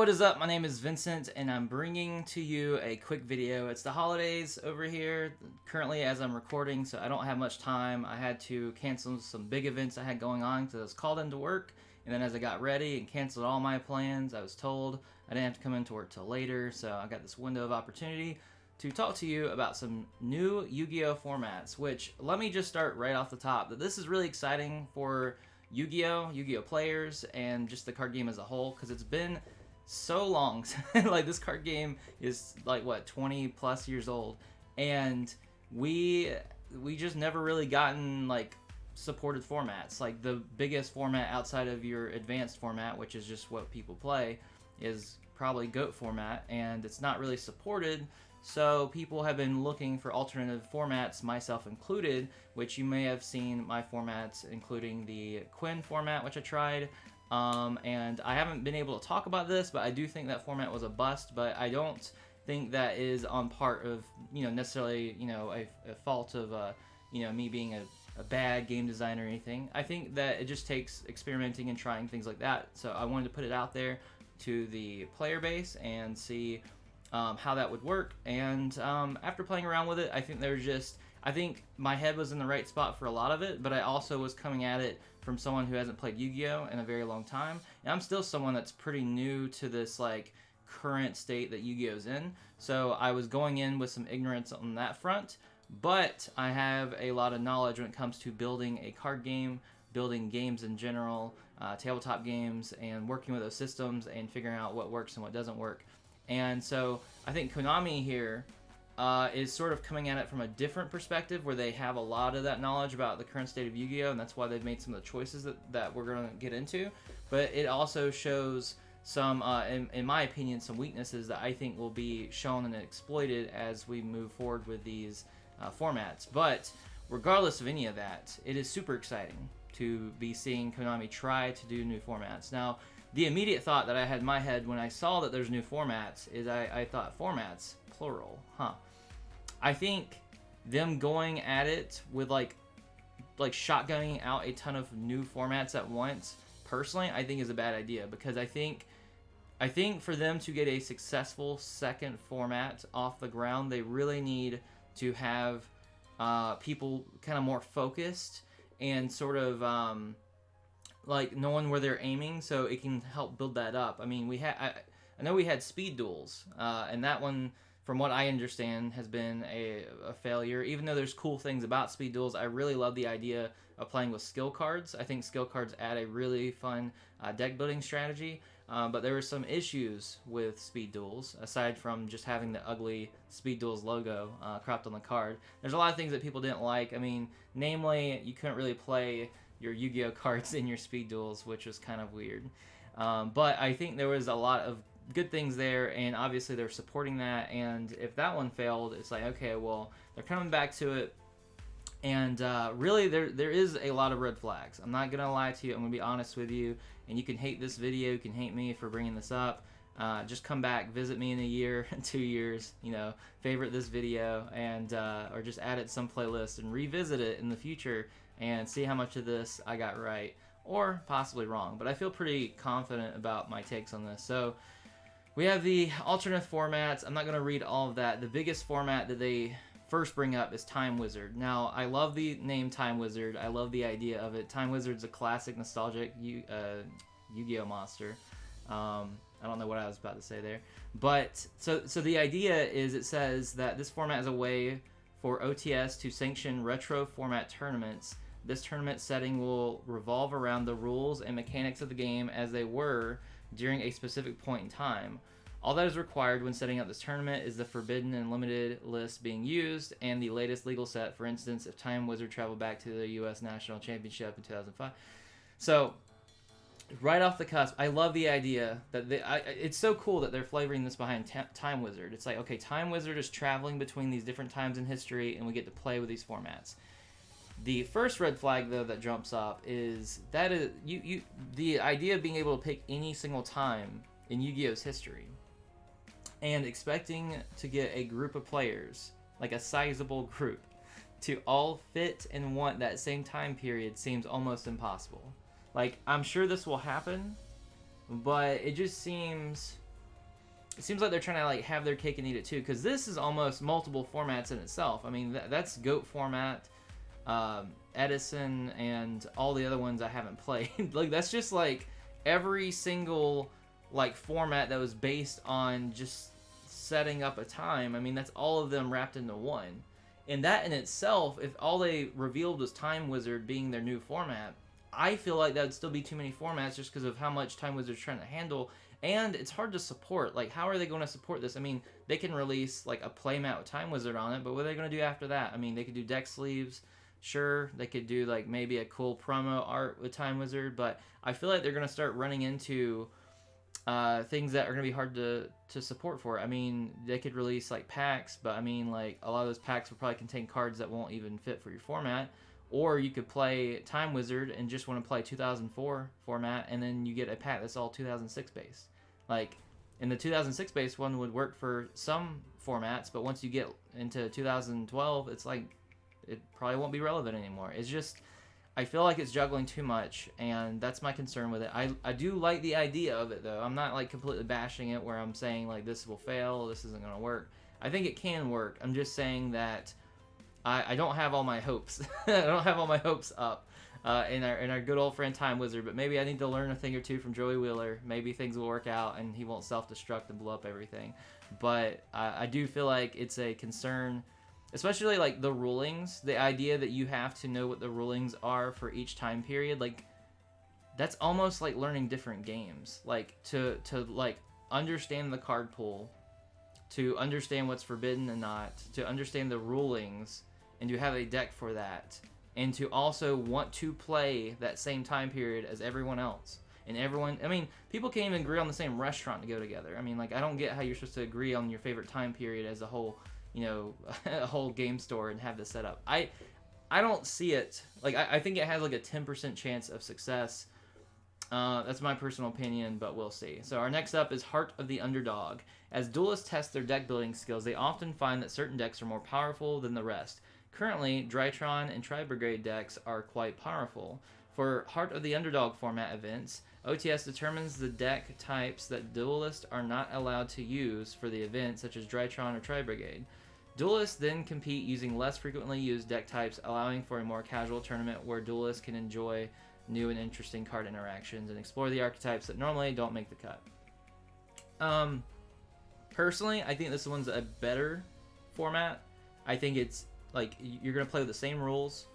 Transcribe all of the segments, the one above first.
what is up? My name is Vincent, and I'm bringing to you a quick video. It's the holidays over here, currently as I'm recording, so I don't have much time. I had to cancel some big events I had going on because I was called into work, and then as I got ready and canceled all my plans, I was told I didn't have to come into work till later, so I got this window of opportunity to talk to you about some new Yu-Gi-Oh formats, which, let me just start right off the top, that this is really exciting for Yu-Gi-Oh players, and just the card game as a whole, because it's been so long. Like, this card game is like, what, 20 plus years old, and we just never really gotten like supported formats. Like, the biggest format outside of your advanced format, which is just what people play, is probably GOAT format, and it's not really supported. So people have been looking for alternative formats, myself included, which you may have seen my formats, including the Quinn format, which I tried. And I haven't been able to talk about this, but I do think that format was a bust, but I don't think that is on part of, necessarily, a fault of, me being a bad game designer or anything. I think that it just takes experimenting and trying things like that. So I wanted to put it out there to the player base and see how that would work. And after playing around with it, I think my head was in the right spot for a lot of it, but I also was coming at it from someone who hasn't played Yu-Gi-Oh in a very long time. And I'm still someone that's pretty new to this like current state that Yu-Gi-Oh's in. So I was going in with some ignorance on that front, but I have a lot of knowledge when it comes to building a card game, building games in general, tabletop games, and working with those systems and figuring out what works and what doesn't work. And so I think Konami here is sort of coming at it from a different perspective, where they have a lot of that knowledge about the current state of Yu-Gi-Oh, and that's why they've made some of the choices that we're going to get into. But it also shows some, in my opinion, some weaknesses that I think will be shown and exploited as we move forward with these formats. But regardless of any of that, it is super exciting to be seeing Konami try to do new formats. Now, the immediate thought that I had in my head when I saw that there's new formats is I thought, formats, plural, huh? I think them going at it with like shotgunning out a ton of new formats at once, personally, I think is a bad idea, because I think for them to get a successful second format off the ground, they really need to have people kind of more focused and sort of like knowing where they're aiming, so it can help build that up. I mean, I know we had speed duels, and that one, from what I understand, has been a failure. Even though there's cool things about speed duels, I really love the idea of playing with skill cards. I think skill cards add a really fun deck building strategy, but there were some issues with speed duels, aside from just having the ugly speed duels logo cropped on the card. There's a lot of things that people didn't like. I mean, namely, you couldn't really play your Yu-Gi-Oh cards in your speed duels, which was kind of weird. But I think there was a lot of good things there, and obviously they're supporting that. And if that one failed, it's like, okay, well, they're coming back to it. And really, there is a lot of red flags. I'm not gonna lie to you. I'm gonna be honest with you. And you can hate this video, you can hate me for bringing this up. Just come back, visit me in a year, 2 years, favorite this video, and or just add it to some playlist and revisit it in the future and see how much of this I got right or possibly wrong. But I feel pretty confident about my takes on this. So we have the alternate formats. I'm not going to read all of that. The biggest format that they first bring up is Time Wizard. Now, I love the name Time Wizard. I love the idea of it. Time Wizard's a classic, nostalgic Yu-Gi-Oh monster. I don't know what I was about to say there. But, so the idea is, it says that this format is a way for OTS to sanction retro format tournaments. This tournament setting will revolve around the rules and mechanics of the game as they were during a specific point in time. All that is required when setting up this tournament is the forbidden and limited list being used and the latest legal set. For instance, if Time Wizard traveled back to the U.S. National Championship in 2005. So, right off the cusp, I love the idea that it's so cool that they're flavoring this behind Time Wizard. It's like, okay, Time Wizard is traveling between these different times in history, and we get to play with these formats. The first red flag, though, that jumps up is the idea of being able to pick any single time in Yu-Gi-Oh's history and expecting to get a group of players, like a sizable group, to all fit and want that same time period seems almost impossible. Like, I'm sure this will happen, but it just seems it seems like they're trying to like have their cake and eat it too, because this is almost multiple formats in itself. I mean, that's GOAT format, Edison, and all the other ones I haven't played. Like, that's just like every single like format that was based on just setting up a time. I mean, that's all of them wrapped into one. And that in itself, if all they revealed was Time Wizard being their new format, I feel like that would still be too many formats just because of how much Time Wizard's trying to handle. And it's hard to support. Like, how are they going to support this? I mean, they can release like a playmat with Time Wizard on it, but what are they going to do after that? I mean, they could do deck sleeves. Sure, they could do like maybe a cool promo art with Time Wizard, but I feel like they're going to start running into things that are going to be hard to support for. I mean, they could release like packs, but I mean, like a lot of those packs will probably contain cards that won't even fit for your format. Or you could play Time Wizard and just want to play 2004 format, and then you get a pack that's all 2006 base. Like, in the 2006 base one would work for some formats, but once you get into 2012, it's like it probably won't be relevant anymore. It's just, I feel like it's juggling too much, and that's my concern with it. I do like the idea of it, though. I'm not like completely bashing it where I'm saying like this will fail, this isn't going to work. I think it can work. I'm just saying that I don't have all my hopes. I don't have all my hopes up in our good old friend Time Wizard, but maybe I need to learn a thing or two from Joey Wheeler. Maybe things will work out and he won't self-destruct and blow up everything. But I do feel like it's a concern, especially like the rulings. The idea that you have to know what the rulings are for each time period, like that's almost like learning different games. Like to like understand the card pool, to understand what's forbidden and not, to understand the rulings, and to have a deck for that, and to also want to play that same time period as everyone else. And everyone, I mean, people can't even agree on the same restaurant to go together. I mean, like, I don't get how you're supposed to agree on your favorite time period as a whole, you know, a whole game store and have this set up. I don't see it. Like, I think it has like a 10% chance of success. That's my personal opinion, but we'll see. So our next up is Heart of the Underdog. As duelists test their deck building skills, they often find that certain decks are more powerful than the rest. Currently, Drytron and Tri-Brigade decks are quite powerful. For Heart of the Underdog format events, OTS determines the deck types that duelists are not allowed to use for the event, such as Drytron or Tri-Brigade. Duelists then compete using less frequently used deck types, allowing for a more casual tournament where duelists can enjoy new and interesting card interactions and explore the archetypes that normally don't make the cut. Personally, I think this one's a better format. I think it's like you're going to play with the same rules.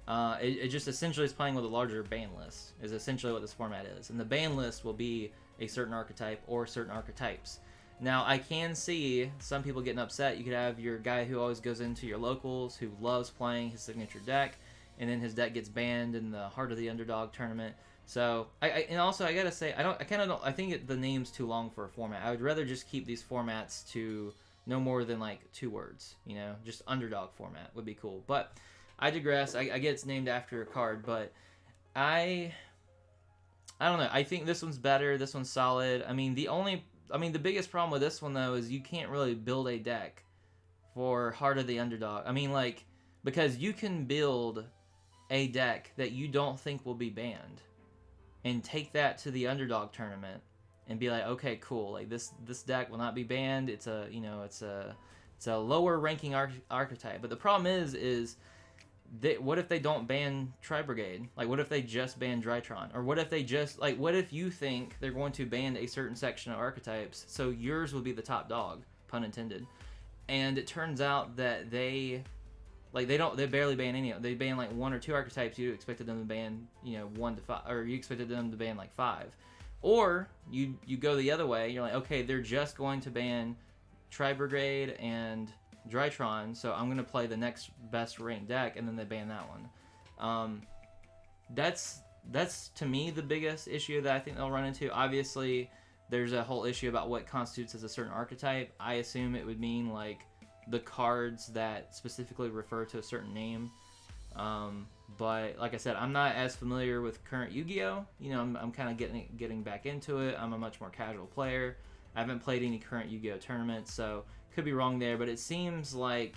It just essentially is playing with a larger ban list is essentially what this format is. And the ban list will be a certain archetype or certain archetypes. Now, I can see some people getting upset. You could have your guy who always goes into your locals, who loves playing his signature deck, and then his deck gets banned in the Heart of the Underdog tournament. So, and also I gotta say, I think the name's too long for a format. I would rather just keep these formats to no more than like 2 words, you know, just Underdog format would be cool. But I digress. I get it's named after a card, but I don't know. I think this one's better. This one's solid. I mean, the biggest problem with this one though is you can't really build a deck for Heart of the Underdog. I mean, like, because you can build a deck that you don't think will be banned and take that to the Underdog tournament and be like, okay, cool, like this deck will not be banned. It's a, you know, it's a lower ranking archetype. But the problem is what if they don't ban Tri-Brigade? Like, what if they just ban Drytron? Or what if they just, like, what if you think they're going to ban a certain section of archetypes, so yours will be the top dog, pun intended, and it turns out that they barely ban any. They ban like 1 or 2 archetypes. You expected them to ban, you know, 1 to 5, or you expected them to ban like 5. Or you go the other way. You're like, okay, they're just going to ban Tri-Brigade and Drytron, so I'm going to play the next best ranked deck, and then they ban that one. That's to me the biggest issue that I think they'll run into. Obviously, there's a whole issue about what constitutes as a certain archetype. I assume it would mean like the cards that specifically refer to a certain name. But like I said, I'm not as familiar with current Yu-Gi-Oh! You know, I'm kind of getting back into it. I'm a much more casual player. I haven't played any current Yu-Gi-Oh! Tournaments, so could be wrong there, but it seems like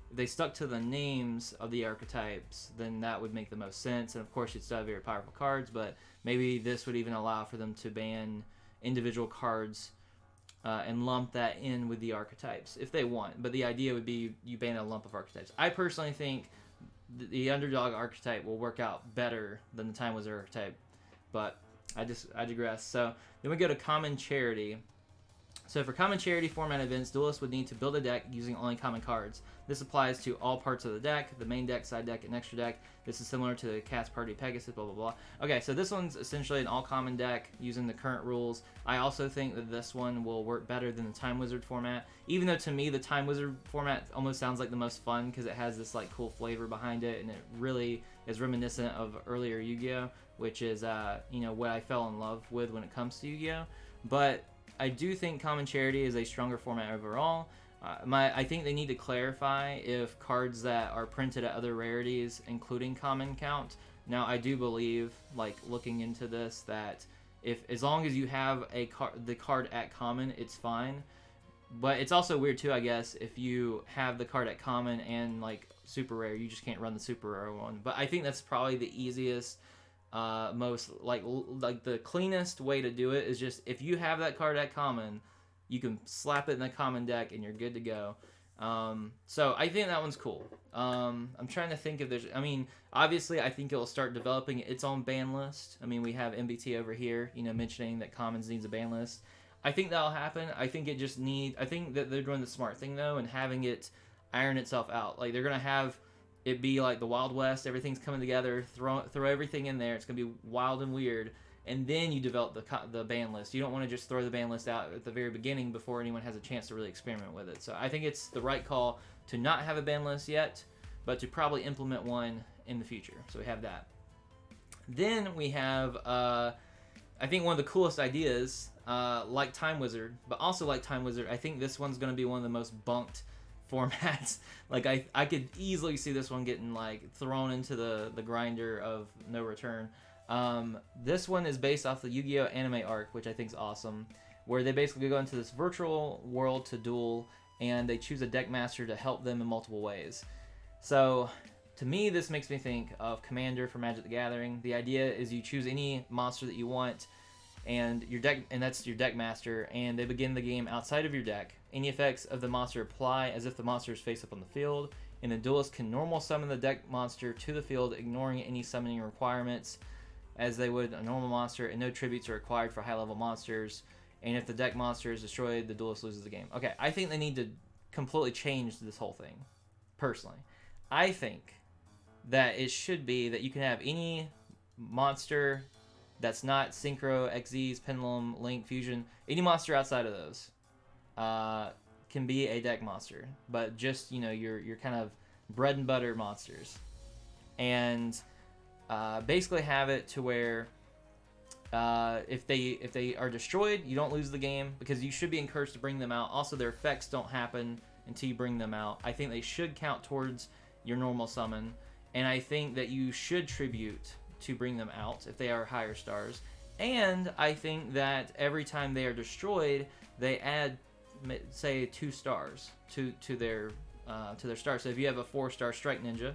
if they stuck to the names of the archetypes, then that would make the most sense. And of course, you'd still have very powerful cards, but maybe this would even allow for them to ban individual cards and lump that in with the archetypes if they want. But the idea would be you ban a lump of archetypes. I personally think the Underdog archetype will work out better than the Time Wizard archetype, but I digress. So then we go to Common Charity. So for Common Charity format events, Duelists would need to build a deck using only common cards. This applies to all parts of the deck, the main deck, side deck, and extra deck. This is similar to the Cast Party Pegasus, blah, blah, blah. Okay, so this one's essentially an all-common deck using the current rules. I also think that this one will work better than the Time Wizard format, even though to me the Time Wizard format almost sounds like the most fun because it has this like cool flavor behind it, and it really is reminiscent of earlier Yu-Gi-Oh!, which is you know, what I fell in love with when it comes to Yu-Gi-Oh! But I do think Common Charity is a stronger format overall. I think they need to clarify if cards that are printed at other rarities, including common, count. Now, I do believe, like looking into this, that as long as you have the card at common, it's fine. But it's also weird too, I guess, if you have the card at common and like super rare, you just can't run the super rare one. But I think that's probably the easiest. Most like the cleanest way to do it is just if you have that card at common, you can slap it in the common deck and you're good to go. So I think that one's cool. I'm trying to think if there's, I mean, obviously I think it'll start developing its own ban list. I mean, we have MBT over here, you know, mentioning that commons needs a ban list. I think that'll happen. I think I think that they're doing the smart thing though and having it iron itself out. Like they're gonna have it be like the Wild West, everything's coming together, throw everything in there, it's going to be wild and weird, and then you develop the ban list. You don't want to just throw the ban list out at the very beginning before anyone has a chance to really experiment with it. So I think it's the right call to not have a ban list yet, but to probably implement one in the future. So we have that. Then we have, I think one of the coolest ideas, like Time Wizard, but also like Time Wizard, I think this one's going to be one of the most bunked formats. Like I could easily see this one getting like thrown into the grinder of no return. This one is based off the Yu-Gi-Oh! Anime arc, which I think is awesome, where they basically go into this virtual world to duel, and they choose a deck master to help them in multiple ways. So to me, this makes me think of Commander for Magic the Gathering. The idea is you choose any monster that you want, and that's your deck master, and they begin the game outside of your deck. Any effects of the monster apply as if the monster is face up on the field, and the duelist can normal summon the deck monster to the field, ignoring any summoning requirements as they would a normal monster, and no tributes are required for high level monsters. And if the deck monster is destroyed, the duelist loses the game. Okay, I think they need to completely change this whole thing. Personally, I think that it should be that you can have any monster that's not Synchro, XYZ, Pendulum, Link, Fusion, any monster outside of those can be a deck monster, but just, you know, your kind of bread and butter monsters, and basically have it to where if they are destroyed, you don't lose the game, because you should be encouraged to bring them out. Also, their effects don't happen until you bring them out. I think they should count towards your normal summon, and I think that you should tribute to bring them out if they are higher stars. And I think that every time they are destroyed, they add, say, 2 stars to their stars. So if you have a 4-star Strike Ninja,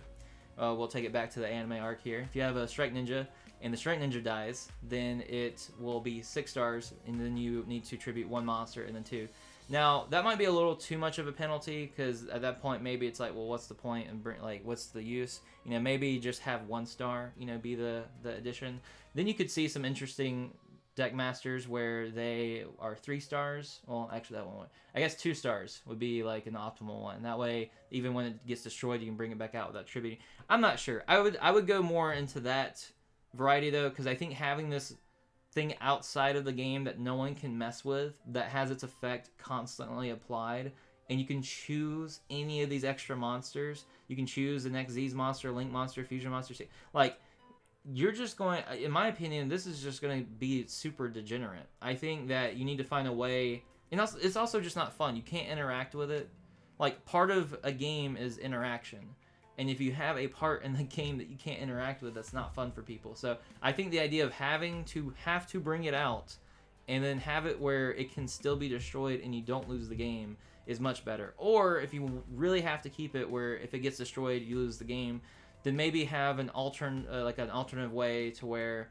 we'll take it back to the anime arc here. If you have a Strike Ninja and the Strike Ninja dies, then it will be 6 stars, and then you need to tribute 1 monster and then 2. Now, that might be a little too much of a penalty, because at that point, maybe it's like, well, what's the point, and like, what's the use? You know, maybe just have 1 star, you know, be the addition. Then you could see some interesting deck masters where they are 3 stars. Well, actually, that one, I guess 2 stars would be like an optimal one. That way, even when it gets destroyed, you can bring it back out without tributing. I'm not sure. I would go more into that variety though, because I think having this thing outside of the game that no one can mess with, that has its effect constantly applied, and you can choose any of these extra monsters. You can choose the next Z's monster, Link monster, Fusion monster. Like, you're just going, in my opinion, this is just going to be super degenerate. I think that you need to find a way, and also, it's also just not fun. You can't interact with it. Like, part of a game is interaction. And if you have a part in the game that you can't interact with, that's not fun for people. So I think the idea of having to bring it out and then have it where it can still be destroyed and you don't lose the game is much better. Or if you really have to keep it where if it gets destroyed, you lose the game, then maybe have an alternative way to where,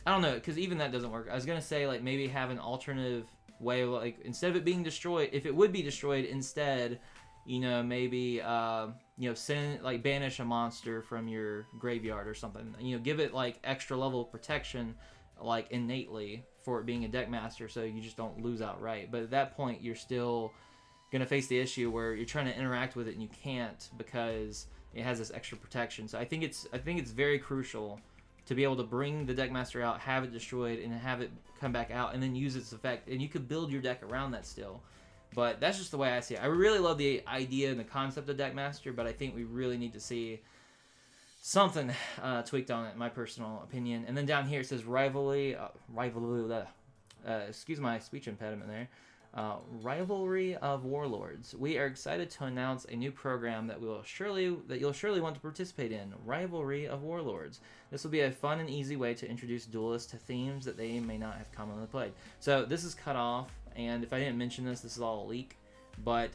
I don't know, because even that doesn't work. I was going to say, like, maybe have an alternative way of, like, instead of it being destroyed, if it would be destroyed, instead, you know, maybe you know, send, like, banish a monster from your graveyard or something. You know, give it like extra level of protection, like innately, for it being a deck master, so you just don't lose outright. But at that point, you're still gonna face the issue where you're trying to interact with it and you can't because it has this extra protection. So I think it's very crucial to be able to bring the deck master out, have it destroyed, and have it come back out, and then use its effect. And you could build your deck around that still. But that's just the way I see it. I really love the idea and the concept of deck master, but I think we really need to see something tweaked on it, in my personal opinion. And then down here it says rivalry. Excuse my speech impediment there. Rivalry of Warlords. We are excited to announce a new program that you'll surely want to participate in. Rivalry of Warlords. This will be a fun and easy way to introduce duelists to themes that they may not have commonly played. So this is cut off, and if I didn't mention this is all a leak. But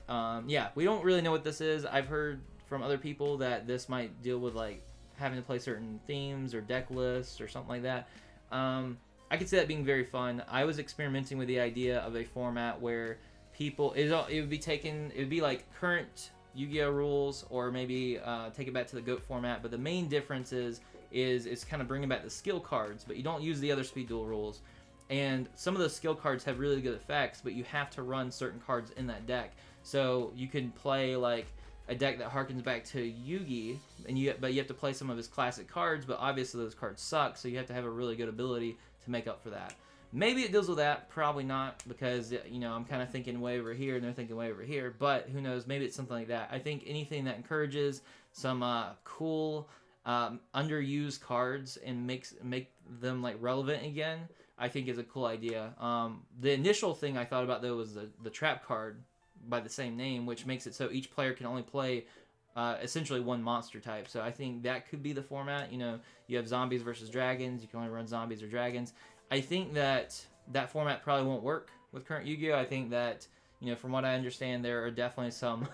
yeah, we don't really know what this is. I've heard from other people that this might deal with like having to play certain themes or deck lists or something like that. I could see that being very fun. I was experimenting with the idea of a format where people, it would be like current Yu-Gi-Oh rules, or maybe take it back to the GOAT format. But the main difference is kind of bringing back the skill cards, but you don't use the other speed duel rules. And some of those skill cards have really good effects, but you have to run certain cards in that deck. So you can play like a deck that harkens back to Yugi, but you have to play some of his classic cards, but obviously those cards suck, so you have to have a really good ability to make up for that. Maybe it deals with that, probably not, because, you know, I'm kind of thinking way over here and they're thinking way over here, but who knows, maybe it's something like that. I think anything that encourages some cool underused cards and make them like relevant again, I think is a cool idea. The initial thing I thought about though was the trap card by the same name, which makes it so each player can only play essentially one monster type. So I think that could be the format. You know, you have zombies versus dragons. You can only run zombies or dragons. I think that format probably won't work with current Yu-Gi-Oh! I think that, you know, from what I understand, there are definitely some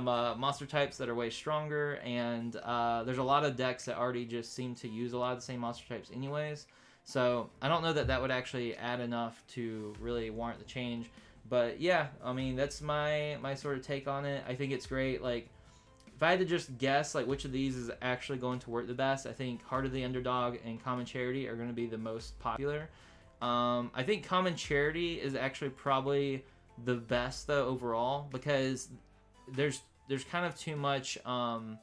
monster types that are way stronger, and there's a lot of decks that already just seem to use a lot of the same monster types anyways. So I don't know that would actually add enough to really warrant the change. But yeah, I mean, that's my sort of take on it. I think it's great. Like, if I had to just guess, like, which of these is actually going to work the best, I think Heart of the Underdog and Common Charity are going to be the most popular. I think Common Charity is actually probably the best, though, overall, because there's kind of too much of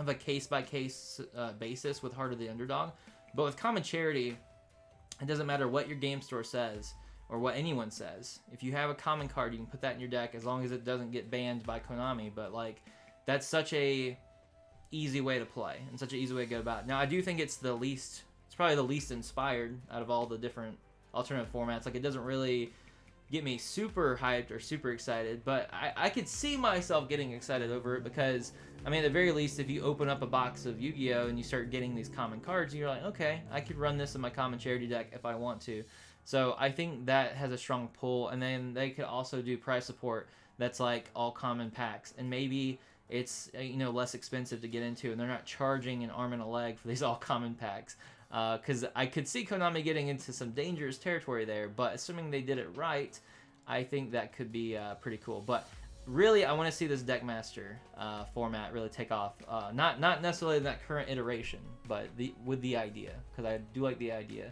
a case-by-case basis with Heart of the Underdog. But with Common Charity, it doesn't matter what your game store says or what anyone says. If you have a common card, you can put that in your deck as long as it doesn't get banned by Konami. But, like, that's such a easy way to play and such an easy way to go about it. Now, I do think it's probably the least inspired out of all the different alternative formats. Like, it doesn't really get me super hyped or super excited, but I could see myself getting excited over it because, I mean, at the very least, if you open up a box of Yu-Gi-Oh! And you start getting these common cards, you're like, okay, I could run this in my Common Charity deck if I want to. So I think that has a strong pull, and then they could also do price support that's like all common packs, and maybe it's, you know, less expensive to get into, and they're not charging an arm and a leg for these all common packs. Because I could see Konami getting into some dangerous territory there, but assuming they did it right, I think that could be pretty cool. But really, I want to see this Deckmaster format really take off. Not necessarily in that current iteration, but with the idea, because I do like the idea.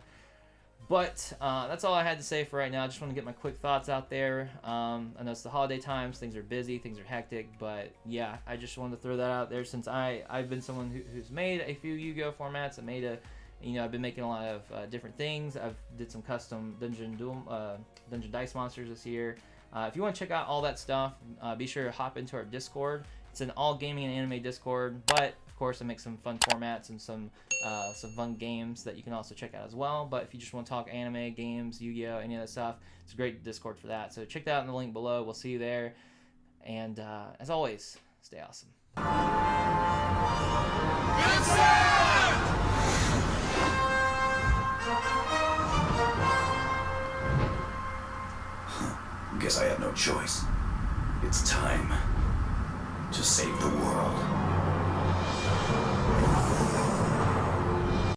But that's all I had to say for right now. I just want to get my quick thoughts out there. I know it's the holiday times. Things are busy. Things are hectic. But yeah, I just wanted to throw that out there since I've been someone who's made a few Yu-Gi-Oh! Formats. I've been making a lot of different things. I've did some custom Dungeon Dice Monsters this year. If you want to check out all that stuff, be sure to hop into our Discord. It's an all gaming and anime Discord, but of course I make some fun formats and some fun games that you can also check out as well. But if you just want to talk anime, games, Yu-Gi-Oh, any of that stuff, it's a great Discord for that. So check that out in the link below. We'll see you there. And as always, stay awesome. Guess I have no choice. It's time to save the world.